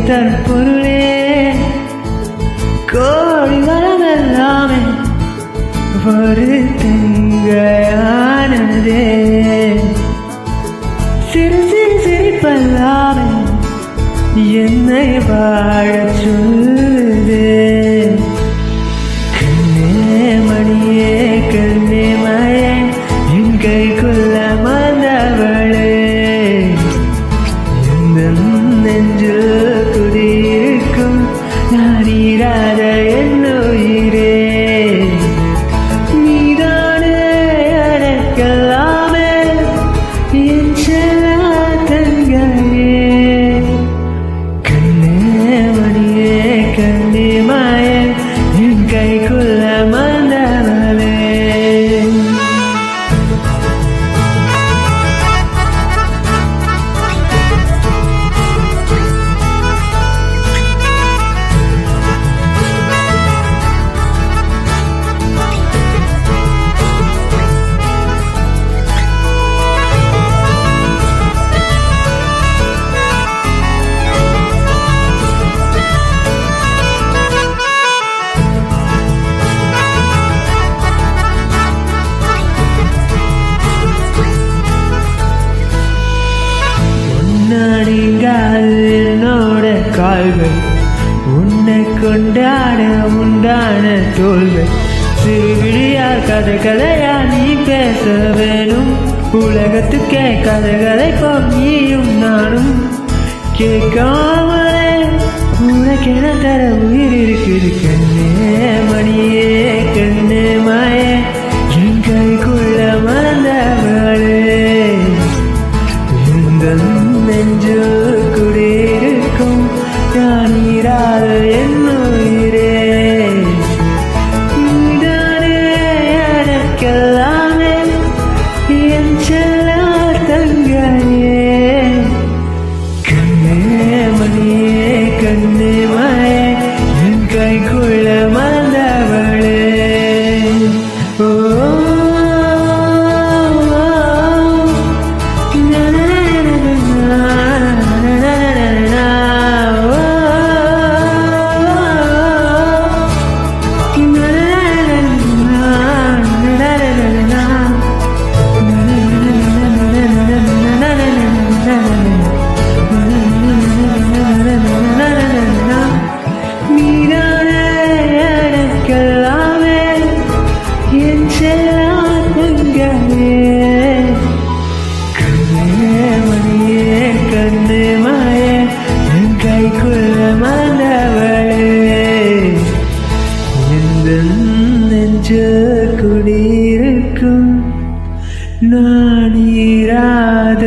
தன் பொருளே கோடி வரமெல்லாமே ஒரு தங்கையானதே சிறு சிறு சிரிப்பல்லாமே என்னை வாழச் சொல்லுதே கண்ணே மணியே கண்ணே மழை என் கைக்குள்ள மறந்தவளே எந்த நெஞ்சில் குடியிருக்கும் நான் இராத என் உயிரே நீதானே எனக்கெல்லாமே என் செல்ல தங்கையே கண்ணே மணியே கண்ணே மாயே என் கைக்குள்ள மறந்தவளே என்னோட கால்கள் உன்னை கொண்டாட உண்டான தோள்கள் சிறுவிழியா கதை கதையா நீ பேச வேணும் உலகத்துக்கே கதைகளை நீயும் நானும் கேட்காமலே உனக்கென தர உயிர் இருக்குது கண்ணே மணியே கண்ணே மாயே என் கைக்குள்ள மறந்தவளே நெஞ்சு குடியிருக்கும் நான் இராத என் உயிரே நீதானே எனக்கெல்லாமே என் செல்ல தங்கையே கண்ணே மணியே கண்ணே மாயே என் கைக்குள்ள மறந்தவளே ஓ குடியிருக்கும் நான் இராத